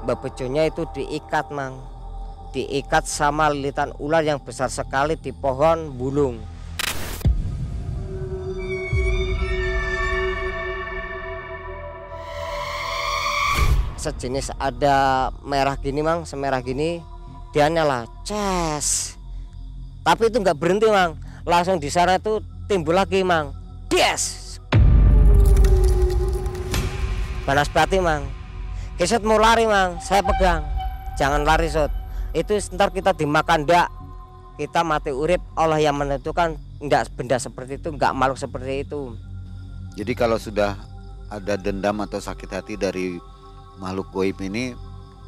bebejonya itu diikat mang, diikat sama lilitan ular yang besar sekali di pohon bulung. Sejenis ada merah gini mang, semerah gini, dia nyala ces, tapi itu nggak berhenti mang, langsung di sana itu timbul lagi mang, des, panas bati mang. Kesot mau lari mang, saya pegang, jangan lari Sot, itu ntar kita dimakan ndak, kita mati urip, Allah yang menentukan. Ndak benda seperti itu, nggak makhluk seperti itu. Jadi kalau sudah ada dendam atau sakit hati dari makhluk goib ini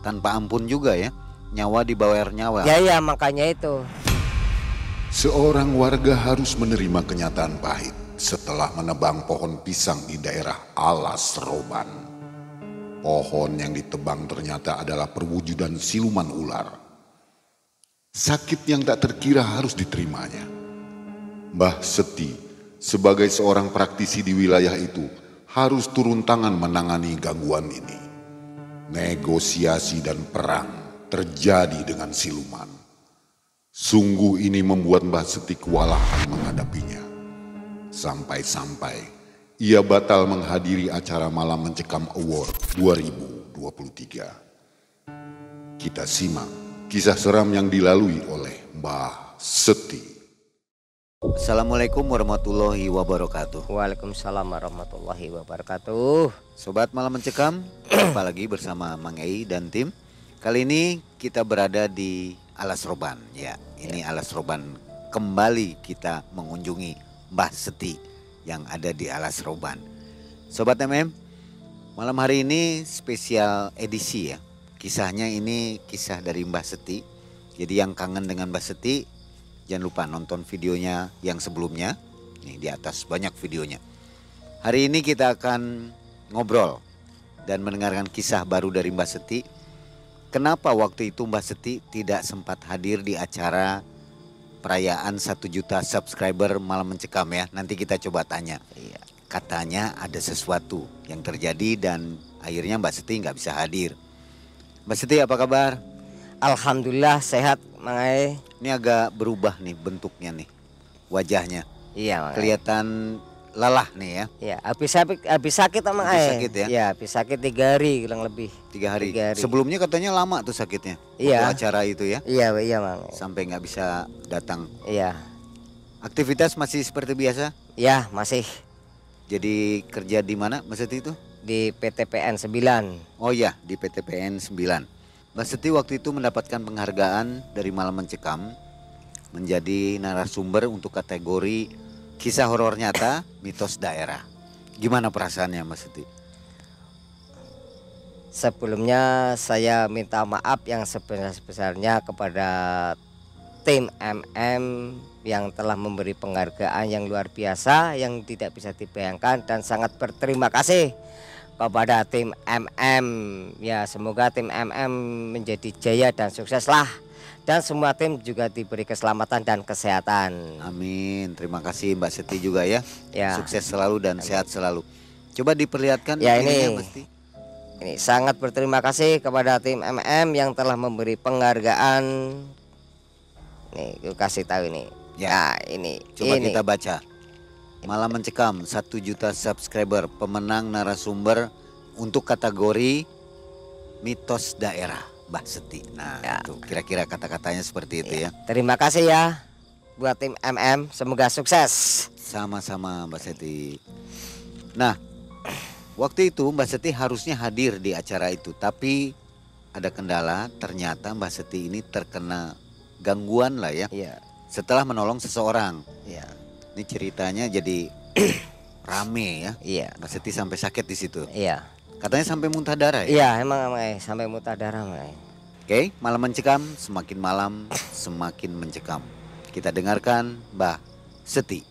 tanpa ampun juga ya, nyawa dibayar nyawa. Ya makanya itu. Seorang warga harus menerima kenyataan pahit setelah menebang pohon pisang di daerah Alas Roban. Pohon yang ditebang ternyata adalah perwujudan siluman ular. Sakit yang tak terkira harus diterimanya. Mbah Seti sebagai seorang praktisi di wilayah itu harus turun tangan menangani gangguan ini. Negosiasi dan perang terjadi dengan siluman. Sungguh ini membuat Mbah Seti kewalahan menghadapinya. Sampai-sampai ia batal menghadiri acara Malam Mencekam Award 2023. Kita simak kisah seram yang dilalui oleh Mbah Seti. Assalamualaikum warahmatullahi wabarakatuh. Waalaikumsalam warahmatullahi wabarakatuh. Sobat Malam Mencekam, jumpa lagi bersama Mang Ei dan tim. Kali ini kita berada di Alas Roban. Ya, ini Alas Roban. Kembali kita mengunjungi Mbah Seti yang ada di Alas Roban. Sobat MM, malam hari ini spesial edisi ya. Kisahnya ini kisah dari Mbah Seti. Jadi yang kangen dengan Mbah Seti, jangan lupa nonton videonya yang sebelumnya. Nih di atas banyak videonya. Hari ini kita akan ngobrol dan mendengarkan kisah baru dari Mbah Seti. Kenapa waktu itu Mbah Seti tidak sempat hadir di acara perayaan 1 juta subscriber Malam Mencekam ya. Nanti kita coba tanya. Iya. Katanya ada sesuatu yang terjadi dan akhirnya Mbak Seti nggak bisa hadir. Mbak Seti apa kabar? Alhamdulillah sehat Mang Ei. Ini agak berubah nih bentuknya nih, wajahnya. Iya Mang Ei. Kelihatan lelah nih ya. Iya, habis sakit Mang Ei. Habis sakit ya? Iya, habis sakit 3 hari kurang lebih. 3 hari. 3 hari. Sebelumnya katanya lama tuh sakitnya. Iya. Waktu acara itu ya. Iya Mang Ei. Sampai nggak bisa datang. Iya. Aktivitas masih seperti biasa? Ya masih Jadi kerja di mana Mbak Seti itu? di PTPN 9. Oh ya, di PTPN 9. Mbak Seti waktu itu mendapatkan penghargaan dari Malam Mencekam menjadi narasumber untuk kategori kisah horor nyata mitos daerah. Gimana perasaannya Mbak Seti? Sebelumnya saya minta maaf yang sebesar-besarnya kepada tim MM yang telah memberi penghargaan yang luar biasa yang tidak bisa dibayangkan, dan sangat berterima kasih kepada tim MM. Ya, semoga tim MM menjadi jaya dan sukseslah, dan semua tim juga diberi keselamatan dan kesehatan. Amin. Terima kasih Mbak Seti juga ya. Ya. Sukses selalu dan sehat selalu. Coba diperlihatkan Ya, ininya, ini. Mbak Seti. Ini sangat berterima kasih kepada tim MM yang telah memberi penghargaan. Nih, aku kasih tahu ini. Ya, ini. Coba ini. kita baca. Malam Mencekam 1 juta subscriber, pemenang narasumber untuk kategori mitos daerah Mbah Seti. Nah, Ya. itu kira-kira kata-katanya seperti itu ya. Terima kasih ya buat tim MM, semoga sukses. Sama-sama Mbak Seti. Nah, waktu itu Mbak Seti harusnya hadir di acara itu, tapi ada kendala. Ternyata Mbak Seti ini terkena gangguan lah ya. Iya, Setelah menolong seseorang. iya, Ini ceritanya jadi rame ya. iya, Mbak Seti sampai sakit di situ. iya. Katanya sampai muntah darah ya. Iya, emang sampai muntah darah, Mai. Oke, Malam Mencekam, semakin malam semakin mencekam. Kita dengarkan Mbah Seti.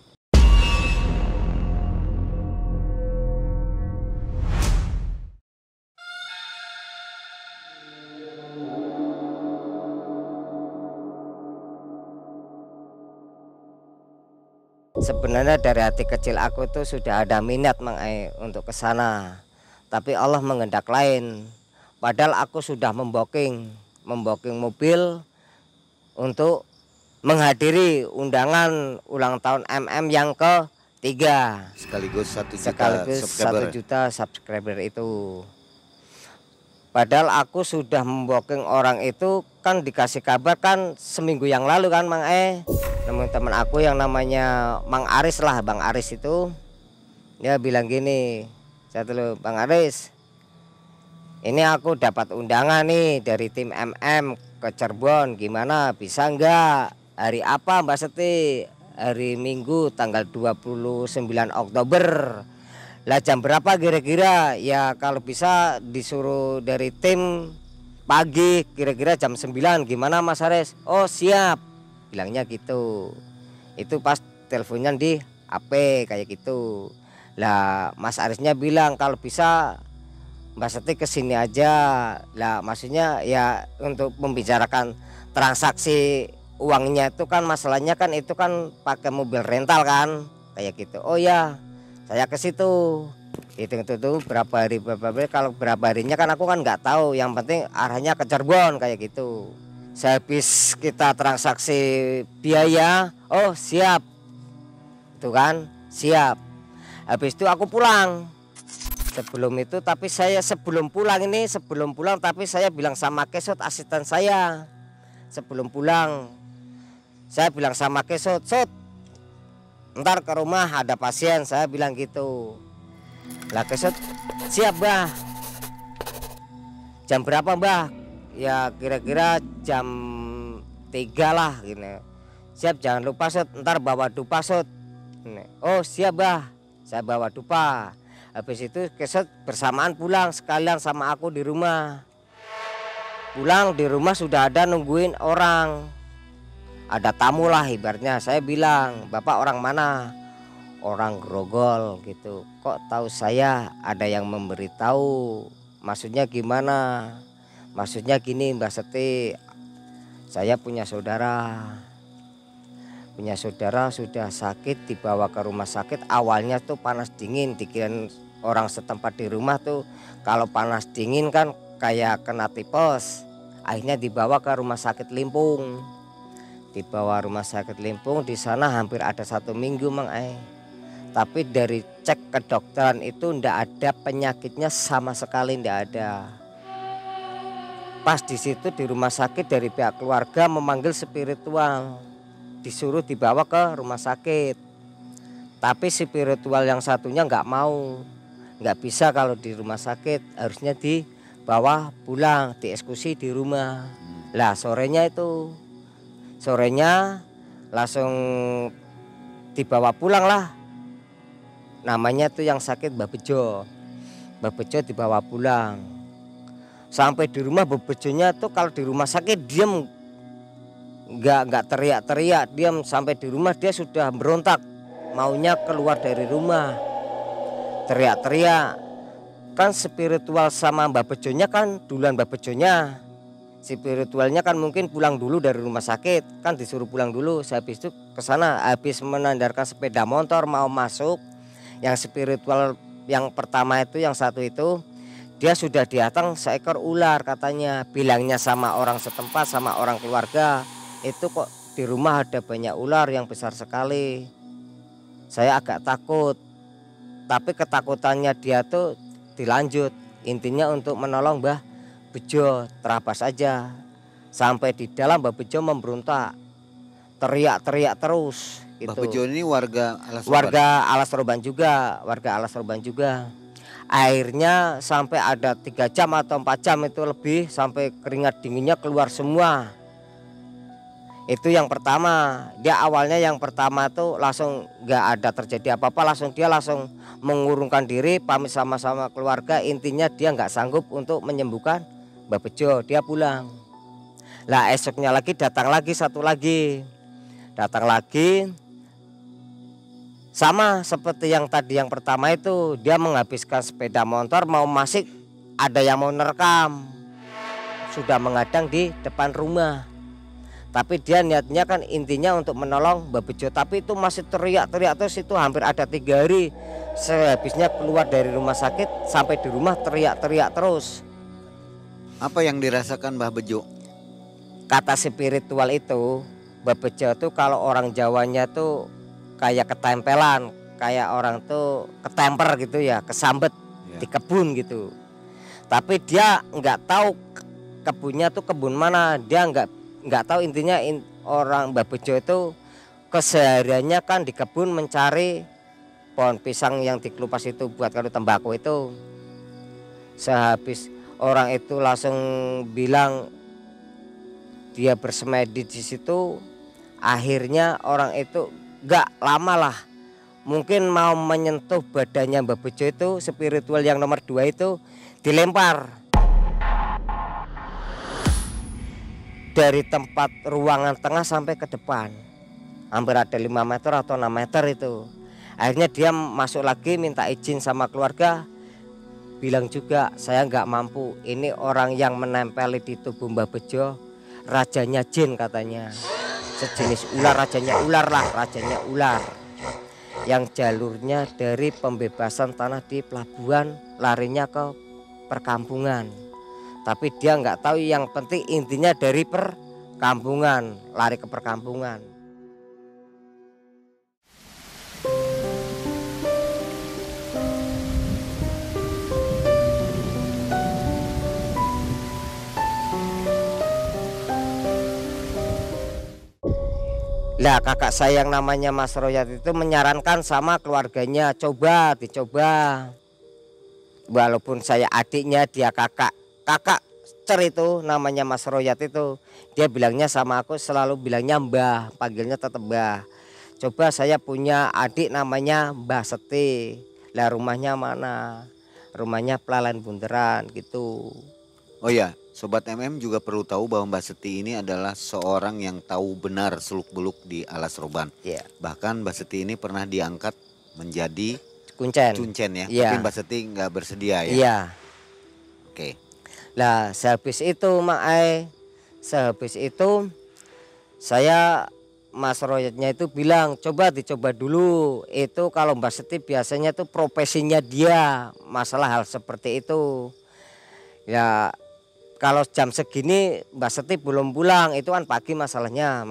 Sebenarnya dari hati kecil aku tuh sudah ada minat Mang Ai untuk ke sana. Tapi Allah mengendak lain. Padahal aku sudah memboking mobil untuk menghadiri undangan ulang tahun MM yang ketiga. Sekaligus 1 juta Sekaligus subscriber. 1 juta subscriber itu. Padahal aku sudah memboking orang itu kan dikasih kabar kan seminggu yang lalu kan Mang teman aku yang namanya Mang Aris lah, Bang Aris itu dia bilang gini, Bang Aris, ini aku dapat undangan nih dari tim MM ke Cirebon, gimana bisa enggak? Hari apa Mbak Seti? Hari Minggu tanggal 29 Oktober. Lah jam berapa kira-kira? Ya kalau bisa disuruh dari tim pagi kira-kira jam 9, gimana Mas Aris? Oh siap, bilangnya gitu. Itu pas teleponnya di HP kayak gitu. Lah Mas Arisnya bilang kalau bisa Mbak Seti kesini aja. Lah maksudnya ya untuk membicarakan transaksi uangnya itu kan, masalahnya kan itu kan pakai mobil rental kan kayak gitu. Oh ya saya ke situ, hitung itu tuh berapa hari, kalau berapa harinya kan aku kan nggak tahu, yang penting arahnya ke Cirebon kayak gitu. Sehabis kita transaksi biaya, oh siap itu kan, siap. Habis itu aku pulang. Sebelum itu tapi saya sebelum pulang tapi saya bilang sama Kesot asisten saya, sebelum pulang saya bilang sama Kesot, Sot ntar ke rumah ada pasien, saya bilang gitu. Lah Kesot siap Mbah. Jam berapa Mbah? Ya kira-kira jam 3 lah gini. Siap, jangan lupa Sot, ntar bawa dupa Sot. Oh siap Mbah, saya bawa dupa. Habis itu Kesot bersamaan pulang sekalian sama aku di rumah. Pulang di rumah sudah ada nungguin orang, ada tamu lah ibaratnya. Saya bilang, Bapak orang mana? Orang Grogol gitu. Kok tahu saya? Ada yang memberitahu. Maksudnya gimana? Maksudnya gini Mbak Seti, saya punya saudara sudah sakit, dibawa ke rumah sakit. Awalnya tuh panas dingin, dikirain orang setempat di rumah tuh kalau panas dingin kan kayak kena tipes. Akhirnya dibawa ke rumah sakit Limpung. Di sana hampir ada 1 minggu Mang Tapi dari cek kedokteran itu ndak ada penyakitnya sama sekali, ndak ada. Pas di situ di rumah sakit dari pihak keluarga memanggil spiritual, disuruh dibawa ke rumah sakit. Tapi spiritual yang satunya nggak mau, nggak bisa kalau di rumah sakit, harusnya dibawa pulang, dieksekusi di rumah. Lah sorenya langsung dibawa pulang lah. Namanya tuh yang sakit Mbak Bejo dibawa pulang. Sampai di rumah Mbak Bejonya tuh kalau di rumah sakit diem, nggak teriak-teriak, diam. Sampai di rumah dia sudah berontak, maunya keluar dari rumah, teriak-teriak. Kan spiritual sama Mbak Bejonya kan duluan, Mbak Bejonya spiritualnya kan mungkin pulang dulu dari rumah sakit, kan disuruh pulang dulu. Habis itu ke sana, habis menandarkan sepeda motor mau masuk, yang spiritual yang pertama itu, yang satu itu dia sudah datang seekor ular katanya. Bilangnya sama orang setempat, sama orang keluarga, itu kok di rumah ada banyak ular yang besar sekali. Saya agak takut, tapi ketakutannya dia tuh dilanjut, intinya untuk menolong Mbah Bejo. Terabas aja sampai di dalam Mbah Bejo memberontak, teriak-teriak terus gitu. Mbah Bejo ini warga Alas Roban juga. Airnya sampai ada 3 jam atau 4 jam itu lebih, sampai keringat dinginnya keluar semua. Itu yang pertama. Dia awalnya yang pertama tuh langsung nggak ada terjadi apa-apa, dia langsung mengurungkan diri, pamit sama-sama keluarga. Intinya dia nggak sanggup untuk menyembuhkan Mbah Bejo, dia pulang. Lah esoknya lagi datang lagi satu lagi, sama seperti yang tadi yang pertama itu. Dia menghabiskan sepeda motor mau masuk, ada yang mau nerekam, sudah menghadang di depan rumah. Tapi dia niatnya kan intinya untuk menolong Mbah Bejo, tapi itu masih teriak-teriak terus. Itu hampir ada 3 hari. Sehabisnya keluar dari rumah sakit sampai di rumah teriak-teriak terus. Apa yang dirasakan Mbah Bejo? Kata spiritual itu, Mbah Bejo tuh kalau orang Jawanya tuh kayak ketempelan, kayak orang tuh ketemper gitu ya, kesambet Ya. di kebun gitu. Tapi dia nggak tahu kebunnya tuh kebun mana, dia nggak tahu intinya orang Mbah Bejo itu kesehariannya kan di kebun mencari pohon pisang yang dikelupas itu buat kado tembakau itu. Sehabis orang itu langsung bilang dia bersemedi di situ, akhirnya orang itu nggak lama lah, mungkin mau menyentuh badannya Mbah Bejo itu, spiritual yang nomor 2 itu dilempar dari tempat ruangan tengah sampai ke depan, hampir ada 5 meter atau 6 meter itu. Akhirnya dia masuk lagi minta izin sama keluarga, bilang juga saya nggak mampu, ini orang yang menempeli di tubuh Mbah Bejo rajanya jin katanya, sejenis ular, rajanya ular lah, rajanya ular yang jalurnya dari pembebasan tanah di pelabuhan larinya ke perkampungan. Tapi dia nggak tahu, yang penting intinya dari perkampungan, lari ke perkampungan. Lah kakak saya yang namanya Mas Royat itu menyarankan sama keluarganya, dicoba. Walaupun saya adiknya, dia kakak cer itu namanya Mas Royat itu. Dia bilangnya sama aku, selalu bilangnya Mbah, panggilnya tetap Mbah. Coba saya punya adik namanya Mbah Seti. Lah rumahnya mana? Rumahnya Pelalen Bunderan gitu. Oh ya, Sobat MM juga perlu tahu bahwa Mbah Seti ini adalah seorang yang tahu benar seluk-beluk di Alas Roban. Iya. Bahkan Mbah Seti ini pernah diangkat menjadi Kuncen ya. Iya. Tapi Mbah Seti nggak bersedia ya. Iya. Oke. Lah sehabis itu sehabis itu saya, Mas Royatnya itu bilang dicoba dulu. Itu kalau Mbah Seti biasanya tuh profesinya dia masalah hal seperti itu. Ya kalau jam segini Mbah Seti belum pulang, itu kan pagi masalahnya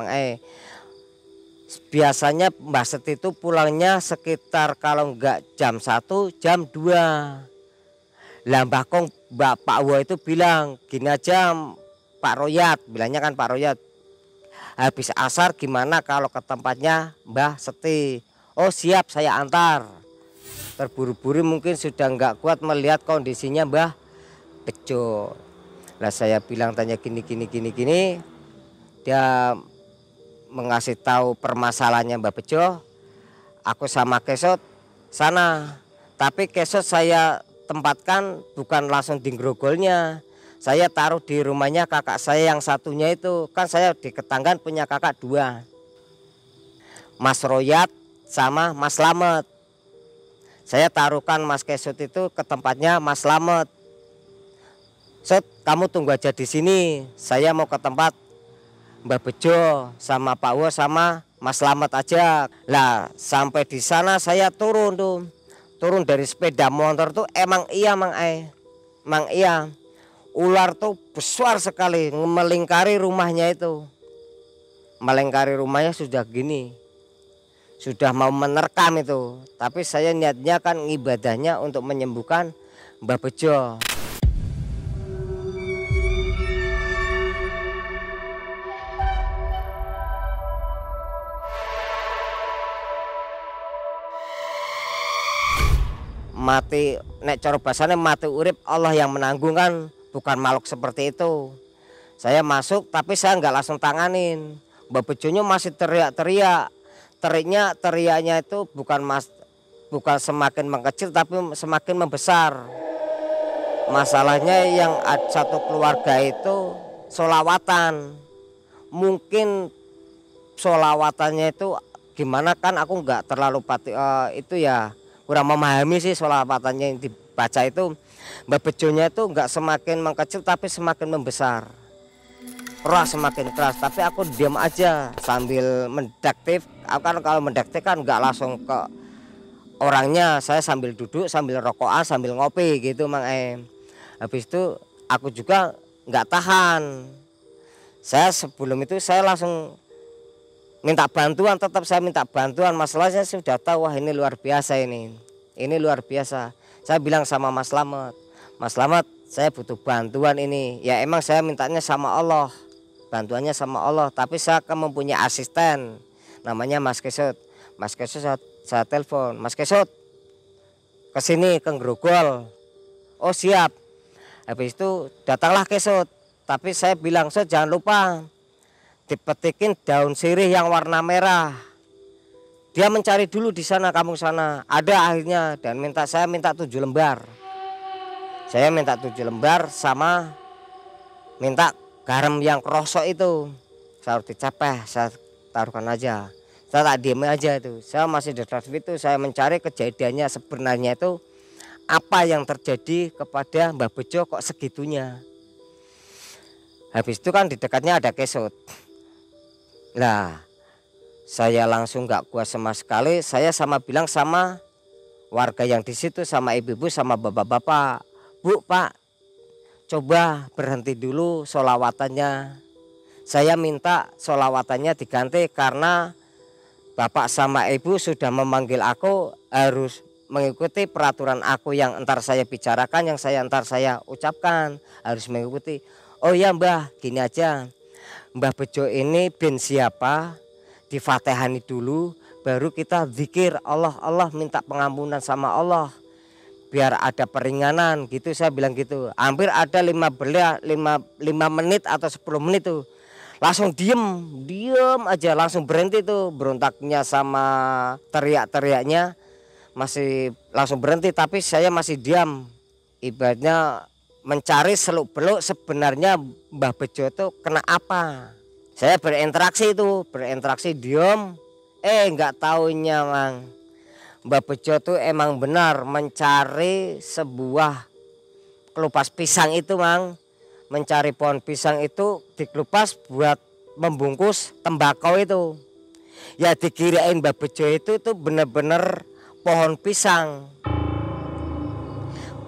biasanya Mbah Seti itu pulangnya sekitar kalau enggak jam 1 jam 2. Lah Pak Wo itu bilang gini aja, Pak Royat, bilangnya kan Pak Royat, habis asar gimana kalau ke tempatnya Mbah Seti? Oh siap, saya antar. Terburu-buru mungkin sudah nggak kuat melihat kondisinya Mbah Bejo. Lah saya bilang tanya gini, dia mengasih tahu permasalahannya Mbah Bejo. Aku sama Kesot sana, tapi Kesot saya tempatkan bukan langsung di grogolnya, saya taruh di rumahnya kakak saya yang satunya itu. Kan saya di Ketanggan punya kakak 2, Mas Royat sama Mas Slamet. Saya taruhkan Mas Kesut itu ke tempatnya Mas Slamet. Sot, kamu tunggu aja di sini, saya mau ke tempat Mbah Bejo sama Pak Wo sama Mas Slamet aja. Lah sampai di sana saya turun dari sepeda motor tuh, emang iya ular tuh besar sekali melingkari rumahnya itu. Melingkari rumahnya sudah gini, sudah mau menerkam itu. Tapi saya niatnya kan ibadahnya untuk menyembuhkan Mbah Bejo. Mati nek cara basane mati urip Allah yang menanggung kan, bukan makhluk seperti itu. Saya masuk tapi saya nggak langsung tanganin. Mbah Bejonya masih teriak-teriak. Teriaknya itu bukan semakin mengecil tapi semakin membesar. Masalahnya yang satu keluarga itu sholawatan. Mungkin sholawatannya itu gimana kan aku nggak terlalu itu ya, kurang memahami sih sholawatannya yang dibaca itu. Mbah Bejonya itu nggak semakin mengecil tapi semakin membesar. Semakin keras, tapi aku diam aja sambil mendektif. Aku kan kalau mendektif kan nggak langsung ke orangnya, saya sambil duduk, sambil rokokan, sambil ngopi gitu Habis itu aku juga nggak tahan. Saya sebelum itu saya langsung minta bantuan, tetap saya minta bantuan. Masalahnya saya sudah tahu, wah ini luar biasa ini luar biasa. Saya bilang sama Mas Slamet, Mas Slamet saya butuh bantuan ini. Ya emang saya mintanya sama Allah, bantuannya sama Allah, tapi saya akan mempunyai asisten namanya Mas Kesut. Mas Kesut saya telepon, Mas Kesut kesini ke Grogol. Oh siap. Habis itu datanglah Kesut. Tapi saya bilang, so jangan lupa dipetikin daun sirih yang warna merah. Dia mencari dulu di sana, kampung sana. Ada akhirnya, dan saya minta 7 lembar. Saya minta 7 lembar sama minta garam yang kerosok itu. Saya harus dicepeh, saya taruhkan aja. Saya tak diem aja itu. Saya masih di drive itu, saya mencari kejadiannya sebenarnya itu apa yang terjadi kepada Mbah Bejo kok segitunya. Habis itu kan di dekatnya ada Kesut. Nah, saya langsung nggak kuat sama sekali. Saya bilang sama warga yang di situ, sama ibu-ibu, sama bapak-bapak, Bu, Pak, coba berhenti dulu sholawatannya. Saya minta sholawatannya diganti karena bapak sama ibu sudah memanggil aku harus mengikuti peraturan aku yang entar saya bicarakan, yang entar saya ucapkan, harus mengikuti. Oh ya Mbah, gini aja, Mbah Bejo ini bin siapa, difatihani dulu, baru kita zikir Allah, Allah minta pengampunan sama Allah, biar ada peringanan gitu. Saya bilang gitu. Hampir ada 5 menit atau 10 menit tuh, langsung diem aja, langsung berhenti tuh berontaknya sama teriak-teriaknya, masih langsung berhenti. Tapi saya masih diam, ibaratnya mencari seluk-beluk sebenarnya Mbah Bejo itu kena apa. Saya berinteraksi diem. Nggak taunya Mang, Mbah Bejo itu emang benar mencari sebuah kelupas pisang itu Mang. Mencari pohon pisang itu dikelupas buat membungkus tembakau itu. Ya dikirain Mbah Bejo itu benar-benar pohon pisang.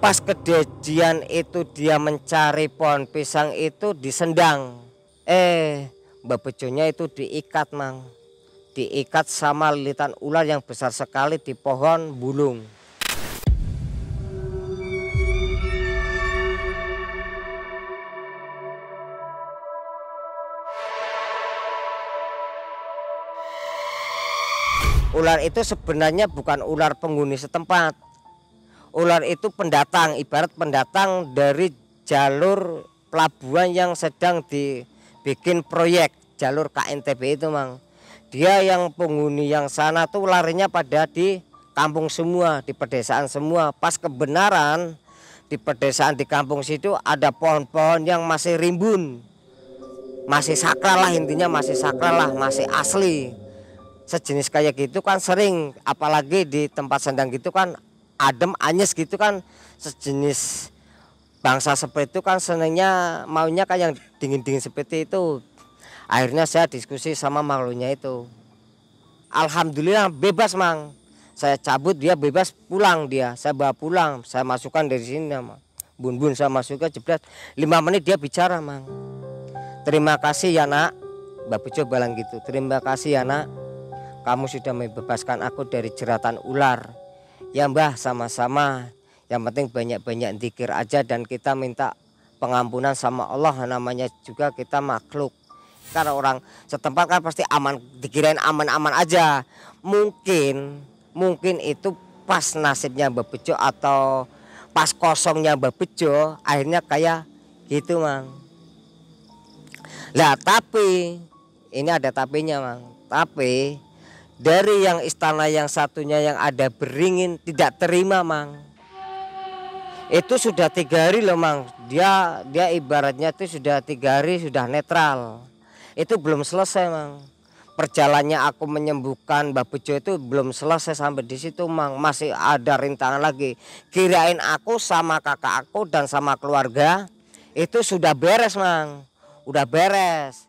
Pas kejadian itu dia mencari pohon pisang itu disendang. Mbah Bejonya itu diikat Mang. Diikat sama lilitan ular yang besar sekali di pohon bulung. Ular itu sebenarnya bukan ular penghuni setempat. Ular itu pendatang, ibarat pendatang dari jalur pelabuhan yang sedang dibikin proyek jalur KNTB itu Mang. Dia yang penghuni yang sana tuh larinya pada di kampung semua, di pedesaan semua. Pas kebenaran di pedesaan di kampung situ ada pohon-pohon yang masih rimbun, masih sakral lah, intinya masih sakral lah, masih asli. Sejenis kayak gitu kan sering, apalagi di tempat sendang gitu kan adem anyes gitu kan, sejenis bangsa seperti itu kan senangnya maunya kan yang dingin-dingin seperti itu. Akhirnya saya diskusi sama makhluknya itu. Alhamdulillah bebas Mang. Saya cabut, dia bebas pulang dia. Saya bawa pulang, saya masukkan dari sini Mang. Bun-bun saya masukkan jebret. 5 menit dia bicara Mang. Terima kasih ya nak. Mbah Bejo bilang gitu. Terima kasih ya nak. Kamu sudah membebaskan aku dari jeratan ular. Ya Mbah, sama-sama. Yang penting banyak-banyak zikir aja dan kita minta pengampunan sama Allah, namanya juga kita makhluk. Karena orang setempat kan pasti aman, dikirain aman-aman aja. Mungkin itu pas nasibnya Mbah Bejo atau pas kosongnya Mbah Bejo, akhirnya kayak gitu Mang. Lah tapi ini ada tapinya Mang. Tapi dari yang istana yang satunya yang ada beringin tidak terima Mang. Itu sudah 3 hari loh Mang. Dia ibaratnya itu sudah 3 hari sudah netral. Itu belum selesai Mang. Perjalanannya aku menyembuhkan Mbah Bejo itu belum selesai sampai di situ Mang. Masih ada rintangan lagi. Kirain aku sama kakak aku dan sama keluarga itu sudah beres Mang. Udah beres.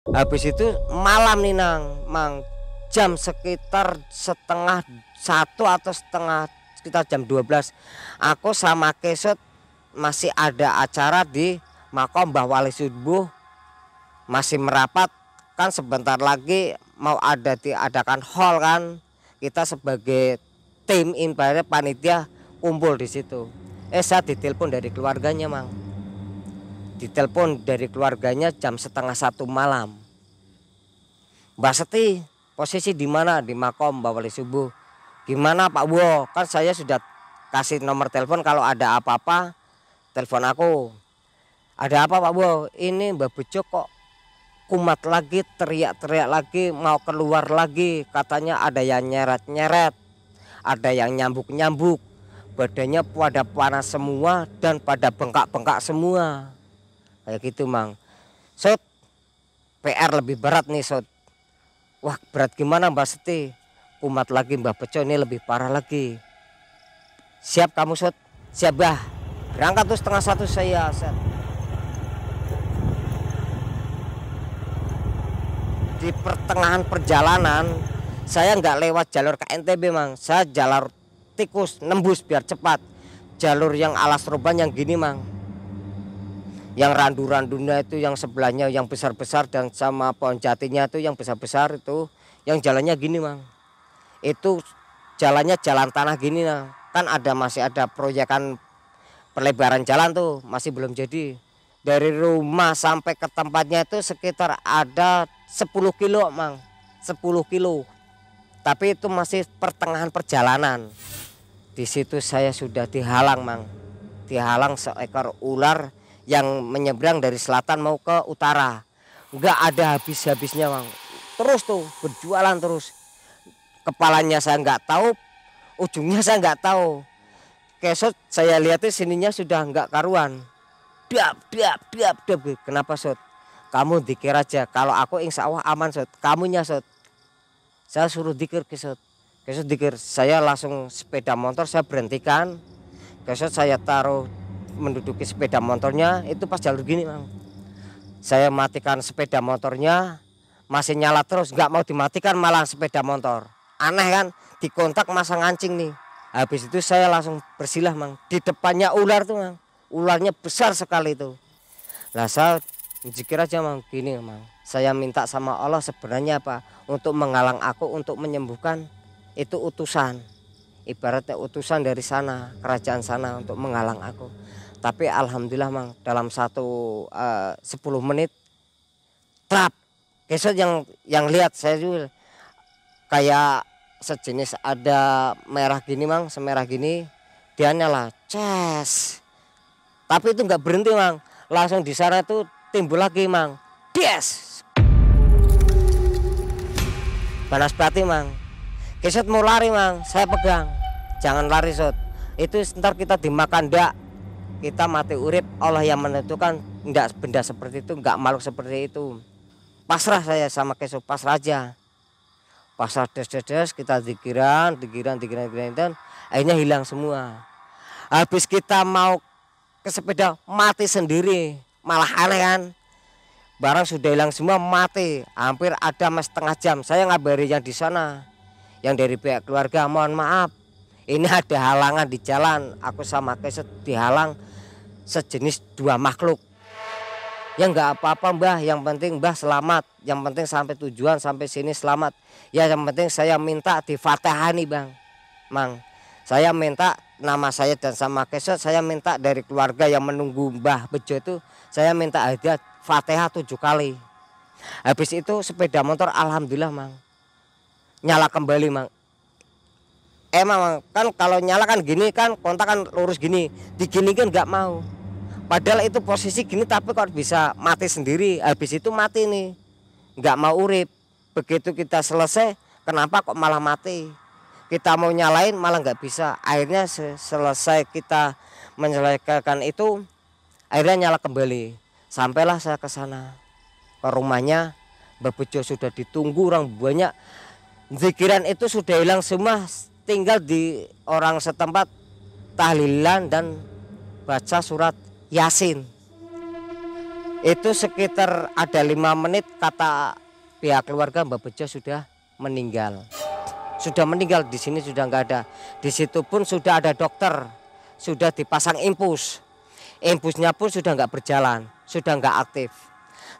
Habis itu malam nih mang, jam sekitar setengah 1 atau sekitar jam 12 aku sama Kesot masih ada acara di makom Mbah Wali Subuh, masih merapat kan, sebentar lagi mau ada diadakan hall kan, kita sebagai tim ibaratnya panitia kumpul di situ. Saya ditelepon dari keluarganya mang, ditelepon dari keluarganya jam setengah 1 malam. Mbak Seti posisi di mana? Di makom Mbah Wali Subuh. Gimana Pak Wo? Kan saya sudah kasih nomor telepon, kalau ada apa-apa telepon aku. Ada apa Pak Wo? Ini Mbak Bejo kok kumat lagi, teriak-teriak lagi, mau keluar lagi. Katanya ada yang nyeret-nyeret, ada yang nyambuk-nyambuk, badannya pada panas semua dan pada bengkak-bengkak semua. Kayak gitu mang. Sot, PR lebih berat nih Sot. Wah berat gimana Mbak Seti? Kumat lagi Mbak Bejo, ini lebih parah lagi. Siap kamu Sot? Siap bah. Berangkat tuh setengah 1 saya Sot. Di pertengahan perjalanan saya nggak lewat jalur KNTB mang, saya jalur tikus nembus biar cepat. Jalur yang Alas Roban yang gini mang, yang randu-randunya itu yang sebelahnya yang besar-besar, dan sama pohon jatinya itu yang besar-besar itu, yang jalannya gini mang. Itu jalannya jalan tanah gini nah. Kan masih ada proyekan perlebaran jalan tuh, masih belum jadi. Dari rumah sampai ke tempatnya itu sekitar ada 10 kilo mang, 10 kilo. Tapi itu masih pertengahan perjalanan. Di situ saya sudah dihalang mang, dihalang seekor ular yang menyeberang dari selatan mau ke utara. Enggak ada habis-habisnya mang, terus tuh berjualan terus. Kepalanya saya nggak tahu, ujungnya saya nggak tahu. Kesot saya lihatnya sininya sudah nggak karuan. Dap. Kenapa Sot? Kamu dikir aja, kalau aku insya Allah aman Sot. Kamunya Sot. Saya suruh dikir Kesot. Kesot dikir, saya langsung sepeda motor saya berhentikan. Kesot saya taruh menduduki sepeda motornya, itu pas jalur gini mang. Saya matikan sepeda motornya, masih nyala terus, nggak mau dimatikan malah sepeda motor. Aneh kan, dikontak masa ngancing nih. Habis itu saya langsung bersilah mang. Di depannya ular tuh mang. Ularnya besar sekali itu. Lah saya zikir aja mang, gini mang. Saya minta sama Allah sebenarnya apa? Untuk menghalang aku, untuk menyembuhkan. Itu utusan. Ibaratnya utusan dari sana, kerajaan sana untuk menghalang aku. Tapi alhamdulillah mang, dalam 10 menit trap. Kesot yang lihat saya juga kayak sejenis ada merah gini mang, semerah gini, dia nyala ces. Tapi itu nggak berhenti mang, langsung di sana tuh timbul lagi mang, des. Panas berarti mang. Kesot mau lari mang, saya pegang, jangan lari Sot. Itu ntar kita dimakan ndak, kita mati urip, Allah yang menentukan. Ndak benda seperti itu, nggak makhluk seperti itu. Pasrah saya sama Kesot, pasrah aja. Pasrah des, kita dikiran, dan akhirnya hilang semua. Habis kita mau ke sepeda mati sendiri, malah aneh kan. Barang sudah hilang semua, mati. Hampir ada setengah jam. Saya ngabari yang di sana, yang dari pihak keluarga, mohon maaf, ini ada halangan di jalan. Aku sama Kesot dihalang sejenis 2 makhluk. Ya nggak apa-apa Mbah, yang penting Mbah selamat, yang penting sampai tujuan, sampai sini selamat. Ya yang penting saya minta difatihani bang, mang. Saya minta nama saya dan sama Kesot, saya minta dari keluarga yang menunggu Mbah Bejo itu, saya minta hadiah Fatihah 7 kali. Habis itu sepeda motor alhamdulillah mang, nyala kembali mang. Emang kan kalau nyala kan gini kan, kontak kan lurus gini, diginikan nggak mau. Padahal itu posisi gini tapi kok bisa mati sendiri. Habis itu mati nih, nggak mau urip. Begitu kita selesai, kenapa kok malah mati? Kita mau nyalain malah nggak bisa. Akhirnya selesai kita menyelesaikan itu, akhirnya nyala kembali. Sampailah saya ke sana, ke rumahnya Mbak Bejo, sudah ditunggu orang banyak. Zikiran itu sudah hilang semua, tinggal di orang setempat tahlilan dan baca surat Yasin. Itu sekitar ada 5 menit kata pihak keluarga Mbak Bejo sudah meninggal. Sudah meninggal, di sini sudah nggak ada. Di situ pun sudah ada dokter, sudah dipasang infus. Infusnya pun sudah nggak berjalan, sudah nggak aktif.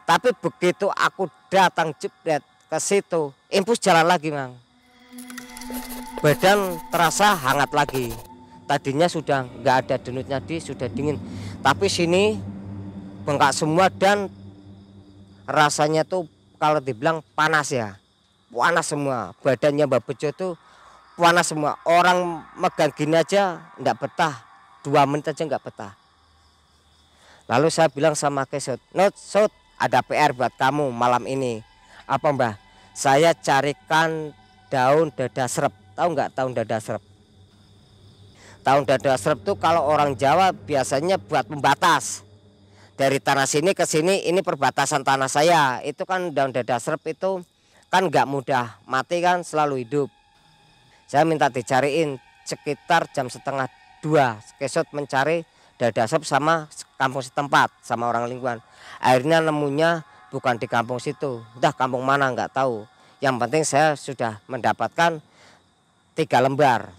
Tapi begitu aku datang jebret ke situ, infus jalan lagi, Mang. Badan terasa hangat lagi. Tadinya sudah nggak ada denutnya, sudah dingin. Tapi sini bengkak semua dan rasanya tuh kalau dibilang panas ya. Panas semua, badannya Mbak Bejo tuh panas semua. Orang megang gini aja nggak betah, 2 menit aja nggak betah. Lalu saya bilang sama Kesot, "Not Sot, ada PR buat kamu malam ini." "Apa, Mbah?" "Saya carikan daun dada serep." Tahu nggak daun dada serep? Daun dada serep tuh kalau orang Jawa biasanya buat pembatas. Dari tanah sini ke sini, ini perbatasan tanah saya. Itu kan daun dada serep itu kan nggak mudah mati kan, selalu hidup. Saya minta dicariin sekitar jam 1:30. Kesot mencari dada serep sama kampung setempat, sama orang lingkungan. Akhirnya nemunya bukan di kampung situ, entah kampung mana nggak tahu. Yang penting saya sudah mendapatkan 3 lembar.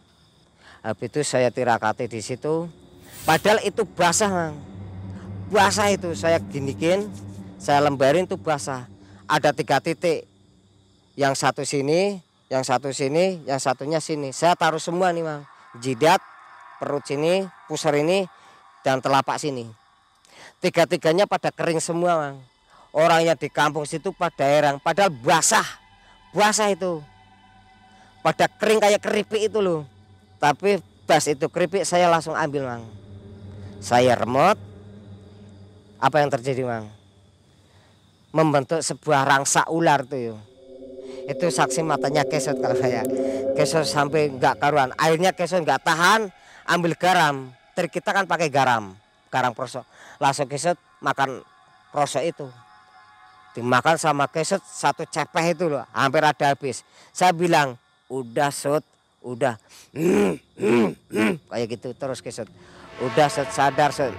Habis itu saya tirakati di situ. Padahal itu basah, Mang. Basah itu saya ginikin, saya lembarin tuh basah. Ada 3 titik. Yang satu sini, yang satu sini, yang satunya sini. Saya taruh semua nih, Mang. Jidat, perut sini, pusar ini, dan telapak sini. 3-tiganya pada kering semua, Mang. Orangnya di kampung situ pada heran, padahal basah. Basah itu. Pada kering kayak keripik itu loh. Tapi pas itu keripik saya langsung ambil, Mang. Saya remot. Apa yang terjadi, Mang? Membentuk sebuah rangsa ular tuh. Itu saksi matanya Kesot kalau saya. Kesot sampai nggak karuan. Akhirnya Kesot nggak tahan, ambil garam. Trik kita kan pakai garam prosok. Langsung Kesot makan prosok itu. Dimakan sama Kesot 1 cepeh itu loh, hampir ada habis. Saya bilang, "Udah Sot, udah." Kayak gitu terus Kesot. "Udah Sot, sadar Sot."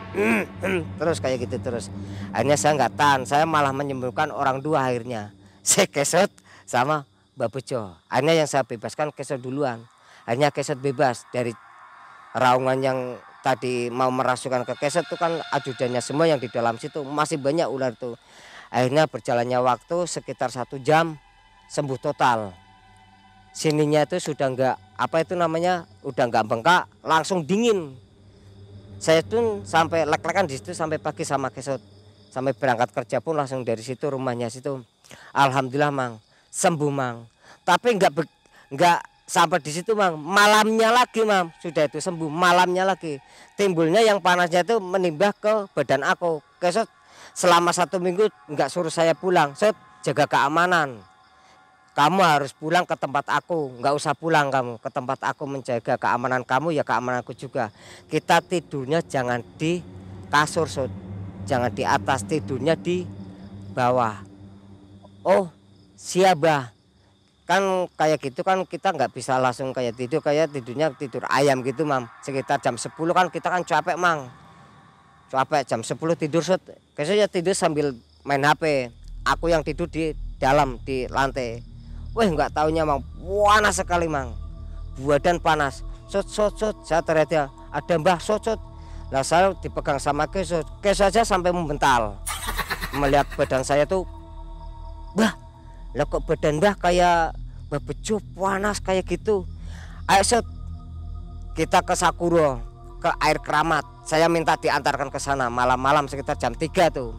Terus kayak gitu terus. Akhirnya saya nggak tahan, saya malah menyembuhkan orang 2 akhirnya. Si Kesot sama Mbak Bejo. Akhirnya yang saya bebaskan Kesot duluan. Akhirnya Kesot bebas dari raungan yang tadi mau merasukan ke Kesot itu kan ajudannya semua yang di dalam situ. Masih banyak ular tuh. Akhirnya berjalannya waktu sekitar 1 jam sembuh total. Sininya itu sudah enggak apa itu namanya, udah enggak bengkak, langsung dingin. Saya tuh sampai lek-lekan di situ sampai pagi sama Kesot. Sampai berangkat kerja pun langsung dari situ rumahnya situ. Alhamdulillah, Mang, sembuh, Mang. Tapi enggak sampai di situ, Mang. Malamnya lagi, Mang, sudah itu sembuh. Malamnya lagi timbulnya yang panasnya itu menimbah ke badan aku. Kesot selama 1 minggu nggak suruh saya pulang. Sot, jaga keamanan. Kamu harus pulang ke tempat aku. Nggak usah pulang kamu ke tempat aku, menjaga keamanan kamu ya keamananku juga. Kita tidurnya jangan di kasur, Sot. Jangan di atas, tidurnya di bawah. Oh siap, Bah. Kan kayak gitu kan kita nggak bisa langsung kayak tidurnya tidur ayam gitu, Mam. Sekitar jam 10 kan kita kan capek, Mang. Capek jam 10 tidur, Sot. Biasanya tidur sambil main HP. Aku yang tidur di dalam di lantai. Wah, nggak taunya, Mang, panas sekali, Mang. Badan panas. Sot. Saya teriak, "Ada Mbah, Sot." Nah, saya dipegang sama Kesot. Kesot aja sampai membental. Melihat badan saya tuh, "Bah, lah kok badan Mbah kayak Mbah Bejo panas kayak gitu. Ayo Sot, kita ke Sakura, ke air keramat." Saya minta diantarkan ke sana malam-malam sekitar jam 3 tuh.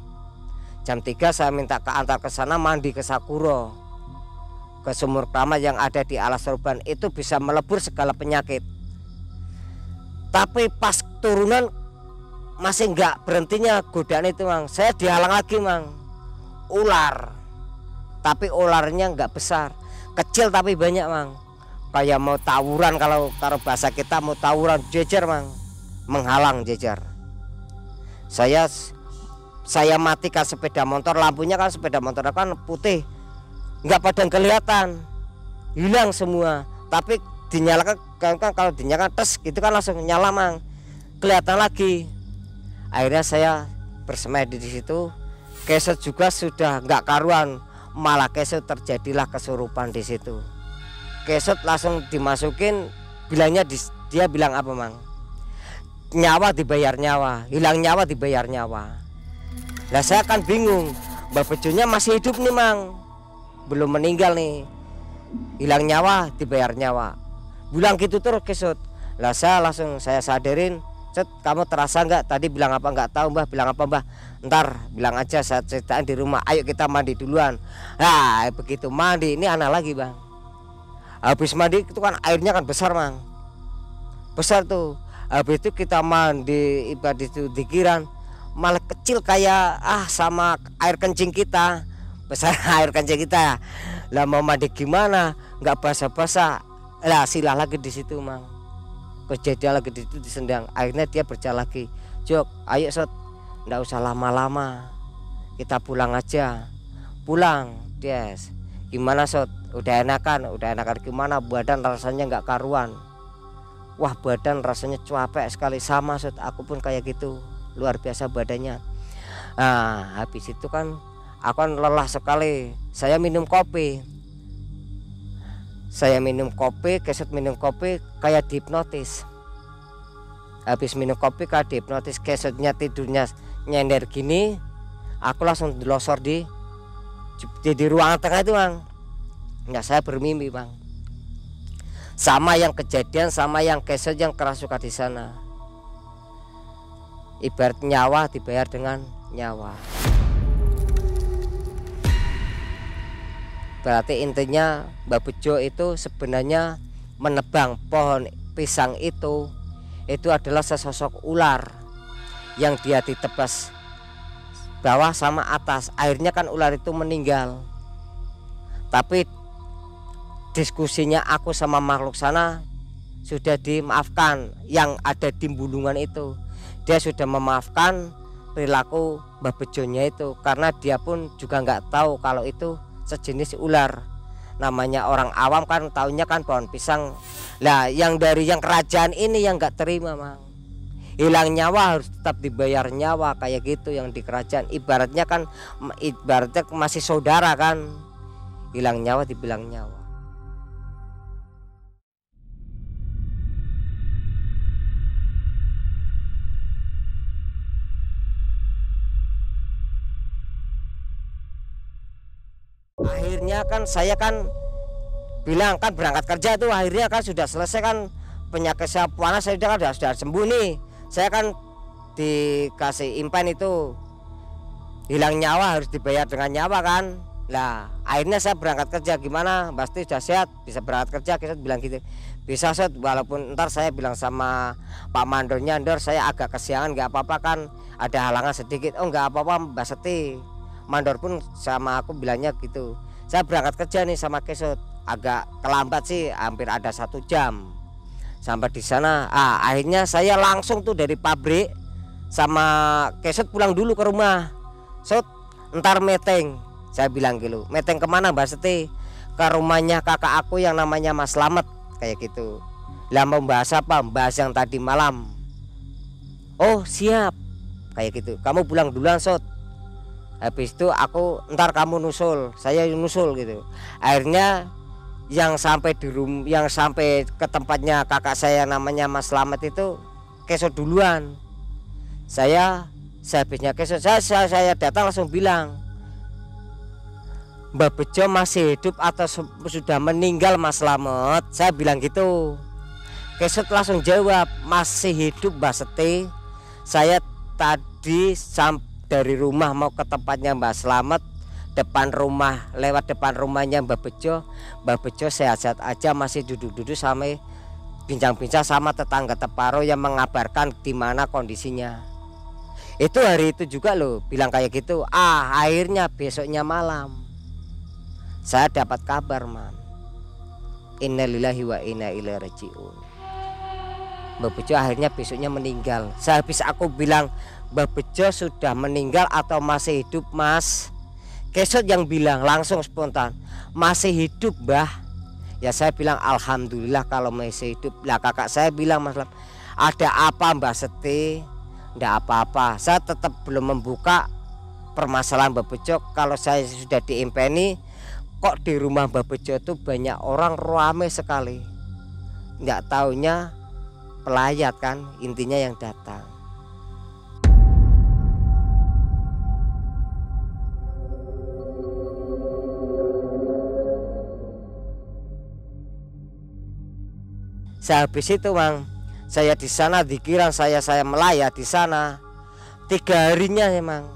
Jam 3 saya minta keantar ke sana mandi ke Sakura. Ke sumur keramat yang ada di Alas Roban, itu bisa melebur segala penyakit. Tapi pas turunan masih nggak berhentinya godaan itu, Mang. Saya dihalang lagi, Mang. Ular. Tapi ularnya nggak besar, kecil tapi banyak, Mang. Kayak mau tawuran, kalau taruh bahasa kita mau tawuran, jejer, Mang. Menghalang jejer. Saya matikan sepeda motor, lampunya kan sepeda motor kan putih, nggak pada kelihatan, hilang semua. Tapi dinyalakan kan kalau dinyalakan tes gitu kan langsung nyala, Mang. Kelihatan lagi. Akhirnya saya bersemedi di situ. Kesot juga sudah nggak karuan, malah Kesot terjadilah kesurupan di situ. Kesot langsung dimasukin, bilangnya dia bilang apa Mang? Nyawa dibayar nyawa, hilang nyawa dibayar nyawa. Nah saya kan bingung, Mbah Bejonya masih hidup nih Mang, belum meninggal nih, hilang nyawa dibayar nyawa, bilang gitu terus Kesot. Lah saya sadarin, Cet, kamu terasa nggak tadi bilang apa? Nggak tahu Mbah, bilang apa Mbah? Ntar bilang aja saya ceritain di rumah. Ayo kita mandi duluan. Nah begitu mandi ini anak lagi Bang. Habis mandi itu kan airnya kan besar Mang, besar tuh. Habis itu kita mandi ibadah itu dikiran malah kecil kayak sama air kencing kita, besar air kencing kita. Lah mau mandi gimana? Nggak basah-basah. Lah silah lagi di situ Mang. Kejadian lagi di situ disendang. Akhirnya dia berjalan lagi. Jok, ayo Sot, nggak usah lama-lama, kita pulang aja. Pulang, Des. Gimana Sot? Udah enakan gimana? Badan rasanya nggak karuan. Wah badan rasanya capek sekali, sama Sot. Aku pun kayak gitu, luar biasa badannya. Nah habis itu kan aku kan lelah sekali. Saya minum kopi. Kesot minum kopi kayak dihipnotis. Habis minum kopi kayak dihipnotis, Kesotnya tidurnya nyender gini, aku langsung dilosor di ruangan tengah itu Bang. Nah saya bermimpi Bang, sama yang kejadian sama yang Kesot yang kerasukan di sana. Ibarat nyawa dibayar dengan nyawa. Berarti intinya Mbah Bejo itu sebenarnya menebang pohon pisang itu adalah sesosok ular yang dia ditebas bawah sama atas. Akhirnya kan ular itu meninggal. Tapi diskusinya aku sama makhluk sana sudah dimaafkan, yang ada di bulungan itu. Dia sudah memaafkan perilaku Mbah Bejonya itu, karena dia pun juga nggak tahu kalau itu sejenis ular. Namanya orang awam kan taunya kan pohon pisang. Lah yang dari yang kerajaan ini yang nggak terima Mang, hilang nyawa harus tetap dibayar nyawa kayak gitu. Yang di kerajaan ibaratnya masih saudara kan, hilang nyawa dibilang nyawa. Akhirnya kan saya kan bilang kan berangkat kerja tuh, akhirnya kan sudah selesai kan penyakit saya panas, saya sudah sembuh nih. Saya kan dikasih impan itu, hilang nyawa harus dibayar dengan nyawa kan. Lah akhirnya saya berangkat kerja, gimana pasti sudah sehat bisa berangkat kerja. Kita bilang gitu, bisa Sot, walaupun ntar saya bilang sama Pak Mandornya, Ndor saya agak kesiangan nggak apa-apa kan, ada halangan sedikit. Oh nggak apa-apa Mbak Seti. Mandor pun sama aku bilangnya gitu. Saya berangkat kerja nih sama Kesot, agak kelambat sih, hampir ada 1 jam sampai di sana. Akhirnya saya langsung tuh dari pabrik sama Kesot pulang dulu ke rumah. Sot, ntar meeting. Saya bilang gitu, meeting kemana Mbak Seti? Ke rumahnya kakak aku yang namanya Mas Slamet kayak gitu. Lah mau bahas apa? Bahas yang tadi malam. Oh siap kayak gitu. Kamu pulang duluan Sot. Habis itu aku ntar kamu nusul, saya nusul gitu. Akhirnya yang sampai ke tempatnya kakak saya namanya Mas Slamet itu Kesot duluan. Saya habisnya Kesot saya datang langsung bilang, Mbah Bejo masih hidup atau sudah meninggal Mas Slamet? Saya bilang gitu. Kesot langsung jawab, masih hidup Mbak Seti. Saya tadi dari rumah mau ke tempatnya Mbak Slamet, lewat depan rumahnya Mbah Bejo. Mbah Bejo sehat-sehat aja, masih duduk-duduk sampai bincang-bincang sama tetangga Teparo yang mengabarkan di mana kondisinya. Itu hari itu juga loh bilang kayak gitu. Akhirnya besoknya malam saya dapat kabar Man, innalillahi wa inna ilaihi rajiun. Mbah Bejo akhirnya besoknya meninggal. Sehabis aku bilang Mbah Bejo sudah meninggal atau masih hidup Mas, Kesot yang bilang langsung spontan, masih hidup Mbah. Ya saya bilang alhamdulillah kalau masih hidup. Lah kakak saya bilang, Mas, ada apa Mbak Seti? Nggak apa-apa. Saya tetap belum membuka permasalahan Mbah Bejo, kalau saya sudah diimpeni, kok di rumah Mbah Bejo itu banyak orang ramai sekali. Nggak taunya pelayat kan intinya yang datang. Sehabis itu Mang, saya di sana dikira saya melayat di sana. 3 harinya emang.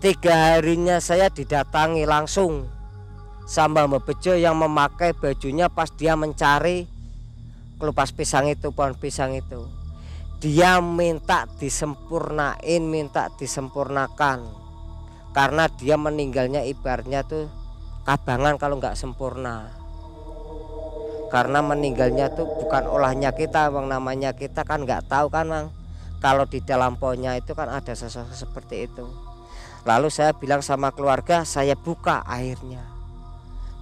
3 harinya saya didatangi langsung sama Mbah Bejo yang memakai bajunya pas dia mencari kelupas pisang itu, pohon pisang itu. Dia minta disempurnain, minta disempurnakan. Karena dia meninggalnya ibaratnya tuh kabangan kalau nggak sempurna. Karena meninggalnya tuh bukan olahnya kita, Bang, namanya kita kan nggak tahu kan Bang, kalau di dalam pohonnya itu kan ada sosok seperti itu. Lalu saya bilang sama keluarga, saya buka akhirnya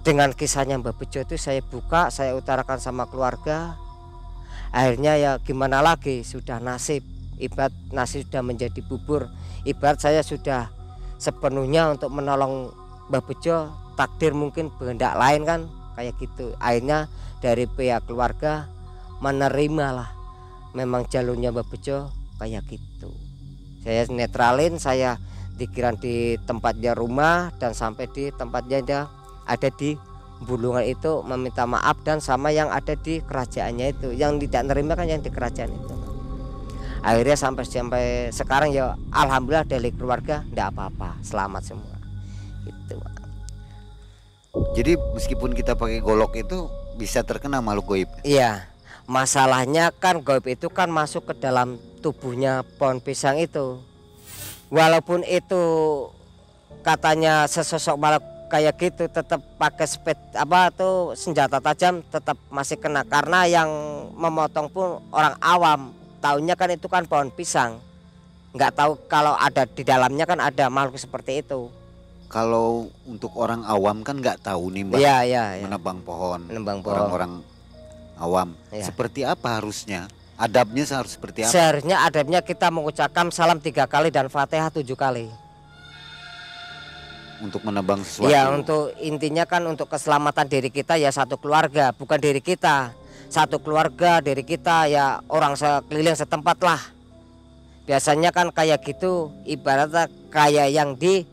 dengan kisahnya Mbah Bejo itu, saya buka, saya utarakan sama keluarga. Akhirnya ya gimana lagi, sudah nasib, ibarat nasi sudah menjadi bubur, ibarat saya sudah sepenuhnya untuk menolong Mbah Bejo, takdir mungkin kehendak lain kan kayak gitu. Akhirnya dari pihak keluarga menerima lah, memang jalurnya Mbah Bejo kayak gitu. Saya netralin, saya dikira di tempatnya rumah dan sampai di tempatnya dia ada di Bulungan itu meminta maaf, dan sama yang ada di kerajaannya itu, yang tidak nerima kan yang di kerajaan itu. Akhirnya sampai sekarang ya alhamdulillah dari keluarga enggak apa-apa, selamat semua gitu. Jadi meskipun kita pakai golok itu bisa terkena makhluk gaib. Iya, masalahnya kan gaib itu kan masuk ke dalam tubuhnya pohon pisang itu. Walaupun itu katanya sesosok makhluk kayak gitu, tetap pakai senjata tajam tetap masih kena, karena yang memotong pun orang awam, taunya kan itu kan pohon pisang, nggak tahu kalau ada di dalamnya kan ada makhluk seperti itu. Kalau untuk orang awam kan nggak tahu nih Mbak, ya. menebang pohon. Menebang pohon. Orang-orang awam Ya. seperti apa harusnya? Adabnya harus seperti apa? Seharusnya adabnya kita mengucapkan salam 3 kali dan Fatihah 7 kali. Untuk menebang sesuatu. Ya, untuk intinya kan untuk keselamatan diri kita ya, satu keluarga, bukan diri kita, satu keluarga, diri kita ya, orang sekeliling setempat lah. Biasanya kan kayak gitu, ibaratnya kayak yang di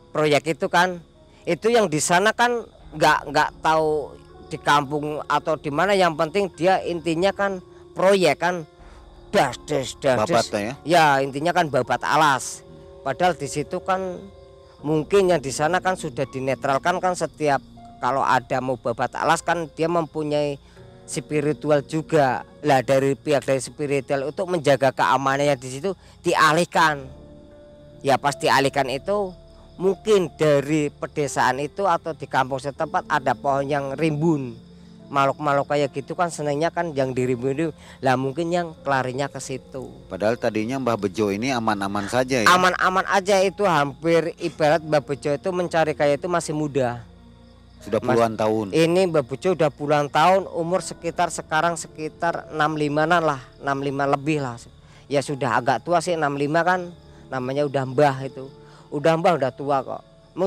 proyek itu kan, itu yang di sana kan nggak tahu di kampung atau di mana, yang penting dia intinya kan proyek kan, das. Babat ya? Ya intinya kan babat alas. Padahal di situ kan mungkin yang di sana kan sudah dinetralkan kan, setiap kalau ada mau babat alas kan dia mempunyai spiritual juga lah, dari pihak dari spiritual untuk menjaga keamanannya di situ dialihkan. Ya pasti dialihkan itu mungkin dari pedesaan itu atau di kampung setempat ada pohon yang rimbun, makhluk-makhluk kayak gitu kan senangnya kan yang dirimbun lah, mungkin yang kelarinya ke situ. Padahal tadinya Mbah Bejo ini aman-aman saja ya. Aman-aman aja, itu hampir ibarat Mbah Bejo itu mencari kayak itu masih muda. Sudah puluhan tahun. Ini Mbah Bejo udah puluhan tahun, umur sekarang sekitar 65-an lah, 65 lebih lah. Ya sudah agak tua sih, 65 kan namanya udah mbah itu. Udah mbah, udah tua kok.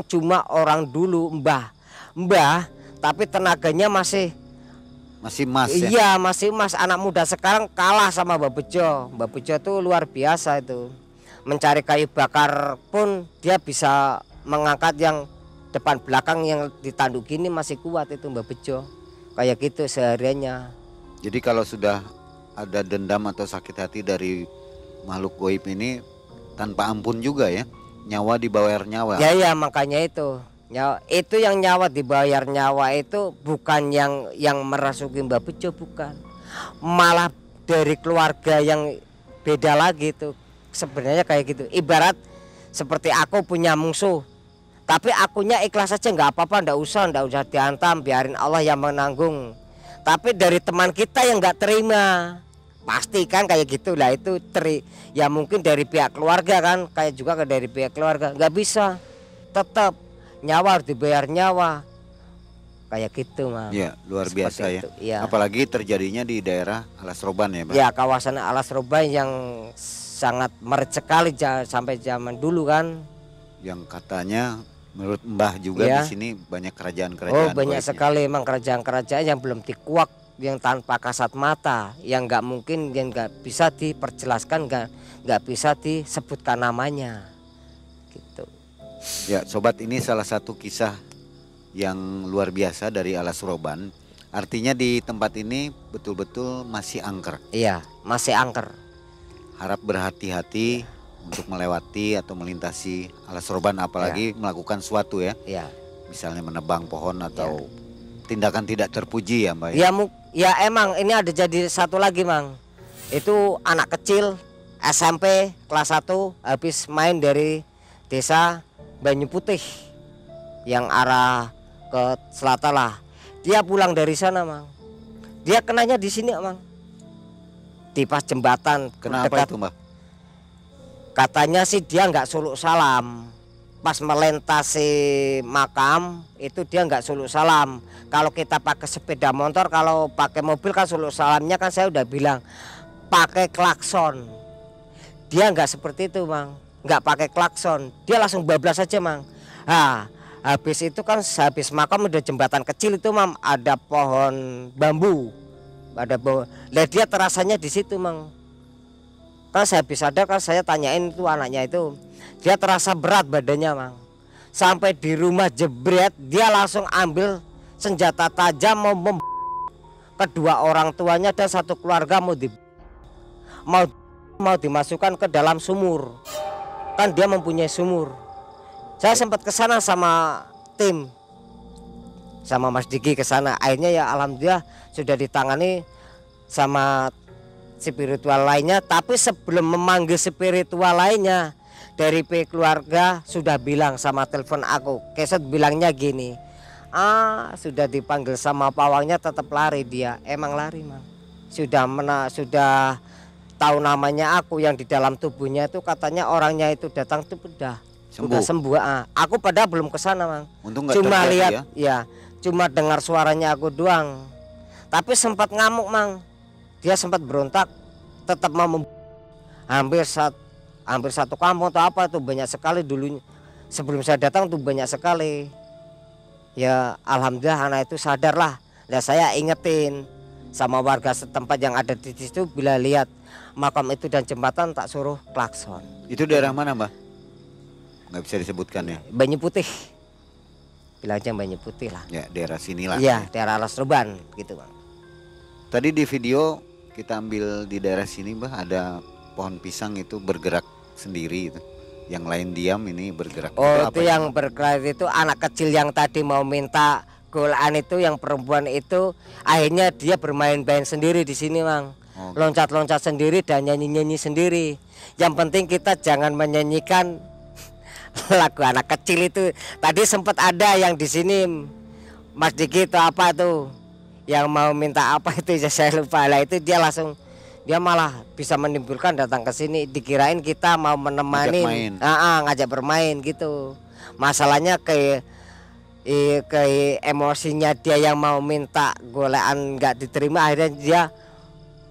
Cuma orang dulu mbah tapi tenaganya masih Mas ya? Iya masih mas. Anak muda sekarang kalah sama Mbah Bejo. Mbah Bejo tuh luar biasa itu, mencari kayu bakar pun dia bisa mengangkat yang depan belakang yang ditanduk gini masih kuat itu Mbah Bejo, kayak gitu sehariannya. Jadi kalau sudah ada dendam atau sakit hati dari makhluk gaib ini tanpa ampun juga ya, nyawa dibayar nyawa. Ya makanya itu. Nyawa itu, yang nyawa dibayar nyawa itu bukan yang merasuki Mbah Bejo, bukan, malah dari keluarga yang beda lagi tuh sebenarnya kayak gitu. Ibarat seperti aku punya musuh, tapi akunya ikhlas aja, nggak apa-apa, nggak usah dihantam, biarin Allah yang menanggung. Tapi dari teman kita yang nggak terima, pasti kan kayak gitu lah, itu ya mungkin dari pihak keluarga kan, kayak juga dari pihak keluarga nggak bisa, tetap nyawa harus dibayar nyawa, kayak gitu Mas. Ya luar biasa ya. Ya. Apalagi terjadinya di daerah Alas Roban ya Pak. Ya kawasan Alas Roban yang sangat meret sekali sampai zaman dulu kan, yang katanya menurut Mbah juga Ya. di sini banyak Oh kerajaan-kerajaan banyak goibnya. sekali emang kerajaan-kerajaan yang belum dikuak, yang tanpa kasat mata, yang nggak mungkin, yang nggak bisa diperjelaskan, nggak bisa disebutkan namanya, gitu. Ya, sobat, ini salah satu kisah yang luar biasa dari Alas Roban. Artinya di tempat ini betul-betul masih angker. Iya masih angker. Harap berhati-hati untuk melewati atau melintasi Alas Roban, apalagi melakukan suatu ya. Iya. Misalnya menebang pohon atau tindakan tidak terpuji ya Mbak. Ya, ya emang ini ada jadi satu lagi Mang. Itu anak kecil SMP kelas 1 habis main dari desa Banyu Putih yang arah ke selatan lah. Dia pulang dari sana Mang. Dia kenanya di sini Mang. Di pas jembatan Kenapa dekat. itu Mbak? Katanya sih dia nggak suluk salam. Pas melintasi makam itu dia nggak suluk salam. Kalau kita pakai sepeda motor, kalau pakai mobil kan suluk salamnya kan saya udah bilang pakai klakson. Dia nggak seperti itu Mang, nggak pakai klakson. Dia langsung bablas aja Mang. Nah, habis itu kan habis makam udah jembatan kecil itu Mam, ada pohon bambu, ada bawah. Lah dia terasanya di situ Mang. Kan saya habis ada kan saya tanyain itu anaknya itu, dia terasa berat badannya Mang. Sampai di rumah jebret dia langsung ambil senjata tajam mau kedua orang tuanya dan satu keluarga mau dimasukkan ke dalam sumur. Kan dia mempunyai sumur. Saya sempat ke sana sama tim, sama Mas Diki ke sana. Akhirnya ya alhamdulillah sudah ditangani sama spiritual lainnya. Tapi sebelum memanggil spiritual lainnya, dari pihak keluarga sudah bilang sama telepon aku. Keset bilangnya gini, sudah dipanggil sama pawangnya tetap lari dia. Emang lari Mang. Sudah tahu namanya aku, yang di dalam tubuhnya itu katanya orangnya itu datang tuh udah sembuh. Aku padahal belum ke sana Mang. Untung nggak Cuma terjadi lihat ya. cuma dengar suaranya aku doang. Tapi sempat ngamuk Mang. Dia sempat berontak, tetap mau hampir satu kampung atau apa tuh banyak sekali dulunya. Sebelum saya datang tuh banyak sekali. Ya alhamdulillah anak itu sadar lah. Dan saya ingetin sama warga setempat yang ada di situ, bila lihat makam itu dan jembatan tak suruh klakson. Itu daerah mana Mbak? Nggak bisa disebutkan ya. Banyu Putih. Bilangnya Banyu Putih lah. Ya, daerah sinilah. Iya, daerah Alas Roban gitu Bang. Tadi di video kita ambil di daerah sini Mbah, ada pohon pisang itu bergerak sendiri itu. Yang lain diam, ini bergerak. Oh, apa itu yang bergerak itu anak kecil yang tadi mau minta golaan itu, yang perempuan itu akhirnya dia bermain-main sendiri di sini Bang. Oh. Loncat-loncat sendiri dan nyanyi-nyanyi sendiri. Yang penting kita jangan menyanyikan lagu anak kecil itu. Tadi sempat ada yang di sini Mas Diki itu apa tuh yang mau minta apa itu ya saya lupa lah. Itu dia langsung, dia malah bisa menimbulkan datang ke sini, dikirain kita mau menemani ngajak bermain gitu. Masalahnya ke emosinya dia yang mau minta golean nggak diterima, akhirnya dia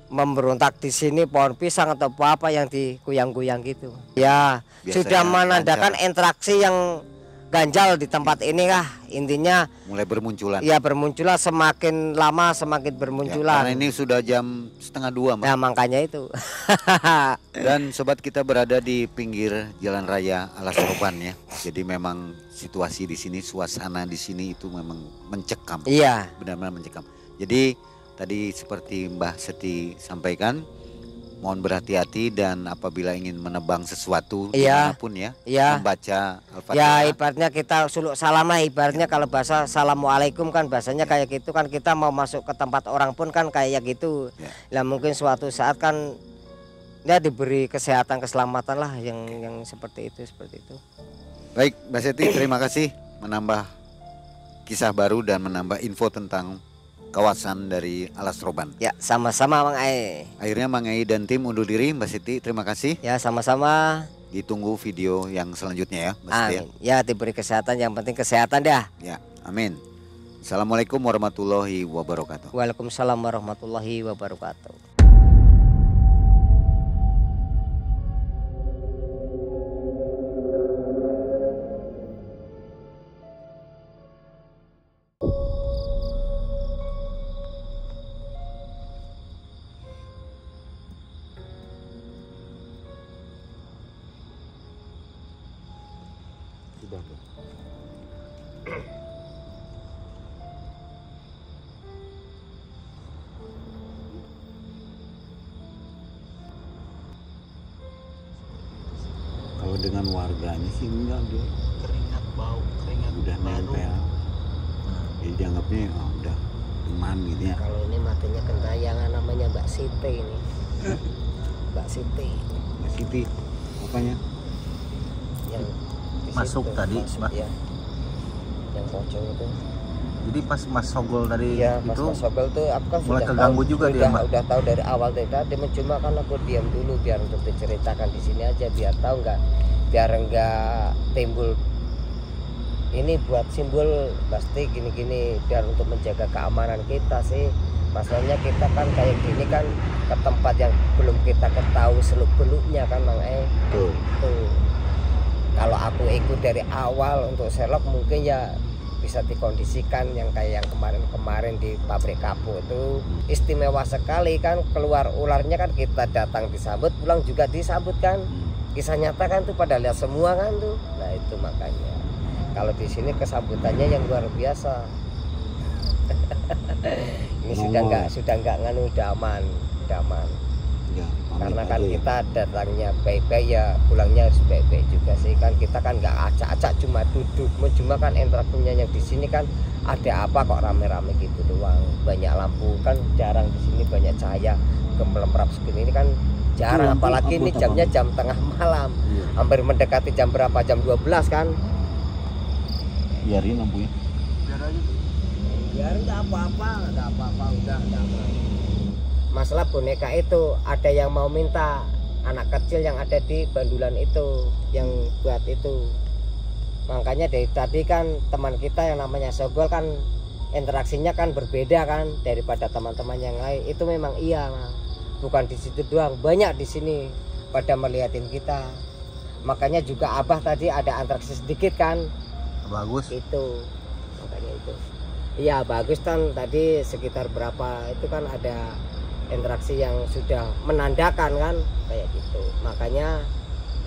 memberontak di sini pohon pisang atau apa yang dikuyang-kuyang gitu. Ya, biasanya sudah menandakan lancar. interaksi yang ganjal di tempat ini lah. Intinya Mulai bermunculan. ya bermunculan, semakin lama semakin Ya, bermunculan. karena ini sudah jam 1:30 Mbak. Nah makanya itu. Dan sobat, kita berada di pinggir jalan raya Alas Roban ya. Jadi memang situasi di sini, suasana di sini itu memang mencekam. Iya. Benar-benar mencekam. Jadi tadi seperti Mbah Seti sampaikan, mohon berhati-hati dan apabila ingin menebang sesuatu Iya. dimanapun ya, Iya. membaca Ya Al-Fatihah. ibaratnya kita suluk salam lah, ibaratnya kalau bahasa assalamualaikum kan bahasanya kayak gitu kan, kita mau masuk ke tempat orang pun kan kayak gitu. Ya. Lah mungkin suatu saat kan ya diberi kesehatan keselamatan lah yang seperti itu. Baik, Mbak Seti, terima kasih menambah kisah baru dan menambah info tentang kawasan dari Alas Roban. Ya sama-sama Mang Ai. Akhirnya Mang Ai dan tim undur diri. Mbak Siti, terima kasih. Ya sama-sama. Ditunggu video yang selanjutnya ya Mbak Siti ya. Amin. Ya diberi kesehatan, yang penting kesehatan dah. Ya, amin. Assalamualaikum warahmatullahi wabarakatuh. Waalaikumsalam warahmatullahi wabarakatuh. Kalau dengan warganya sih enggak, dia Keringat bau, keringat udah baru. nempel. Jadi dianggapnya udah teman gitu ya. Kalau ini matinya gentayangan namanya Mbak Siti ini. Mbak Siti Mbak Siti, apanya? yang di Masuk situ, tadi, masuk, Mbak. ya. Yang pocong itu. Jadi pas Mas Sogol tadi Iya, Mas itu Sobel tuh aku kan mulai sudah keganggu tahu, juga dia, Mbak. udah tahu dari awal tadi, cuma kan aku diam dulu biar untuk diceritakan di sini aja biar tahu nggak, biar enggak timbul ini buat simbol pasti gini-gini biar untuk menjaga keamanan kita sih. Masalahnya kita kan kayak gini kan ke tempat yang belum kita ketahui seluk-beluknya kan Mang Tuh. tuh. Kalau aku ikut dari awal untuk Sherlock mungkin ya bisa dikondisikan yang kayak yang kemarin di pabrik kapur itu istimewa sekali kan, keluar ularnya kan kita datang disambut, pulang juga disambut kan, kisah nyata kan tuh pada lihat semua kan tuh. Nah itu makanya kalau di sini kesambutannya yang luar biasa. Ini sudah nggak nganu, udah aman. Ya, Karena pamit kan aja ya. kita datangnya baik-baik ya pulangnya harus baik-baik juga sih kan, kita kan nggak acak-acak cuma duduk, cuma kan interaksinya yang di sini kan ada apa kok rame-rame gitu doang, banyak lampu kan jarang di sini, banyak cahaya gemerlap segini ini kan jarang, Lampu apalagi ini apa, jamnya Bang? jam tengah malam, Iya. hampir mendekati jam berapa, jam 12 kan. Biarin lampunya. biar aja. Biar nggak apa-apa, udah nggak apa. Masalah boneka itu ada yang mau minta, anak kecil yang ada di Bandulan itu yang buat itu. Makanya dari tadi kan teman kita yang namanya Sogol kan interaksinya kan berbeda kan daripada teman-teman yang lain. Itu memang iya, Mang. Bukan di situ doang, banyak di sini pada melihatin kita. Makanya juga Abah tadi ada interaksi sedikit kan. Bagus. Itu makanya itu. Iya bagus kan, tadi sekitar berapa itu kan ada interaksi yang sudah menandakan kan kayak gitu. Makanya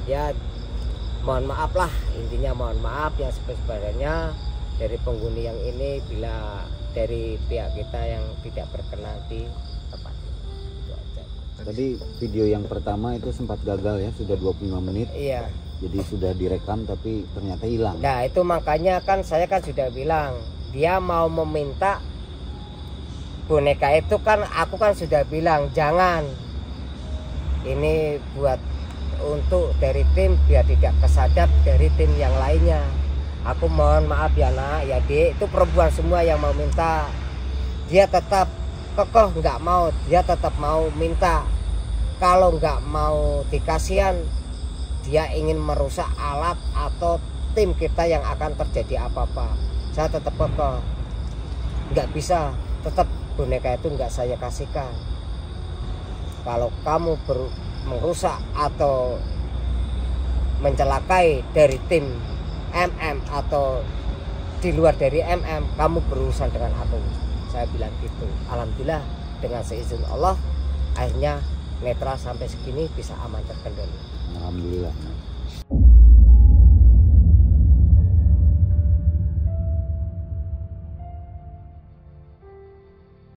ya mohon maaf lah, intinya mohon maaf yang sebenarnya dari penghuni yang ini bila dari pihak kita yang tidak berkenan di tempat itu aja. Tadi video yang pertama itu sempat gagal ya, sudah 25 menit. Iya. Jadi sudah direkam tapi ternyata hilang. Nah itu makanya kan saya kan sudah bilang dia mau meminta boneka itu kan, aku kan sudah bilang jangan, ini buat untuk dari tim biar tidak kesadap dari tim yang lainnya. Aku mohon maaf ya nak ya Dek, itu perempuan semua yang mau minta, dia tetap kokoh nggak mau, dia tetap mau minta. Kalau nggak mau dikasihan, dia ingin merusak alat atau tim kita yang akan terjadi apa-apa. Saya tetap kokoh, nggak bisa, tetap boneka itu nggak saya kasihkan. Kalau kamu merusak atau mencelakai dari tim MM atau di luar dari MM, kamu berurusan dengan aku. Saya bilang gitu. Alhamdulillah dengan seizin Allah akhirnya netral sampai segini bisa aman terkendali. Alhamdulillah.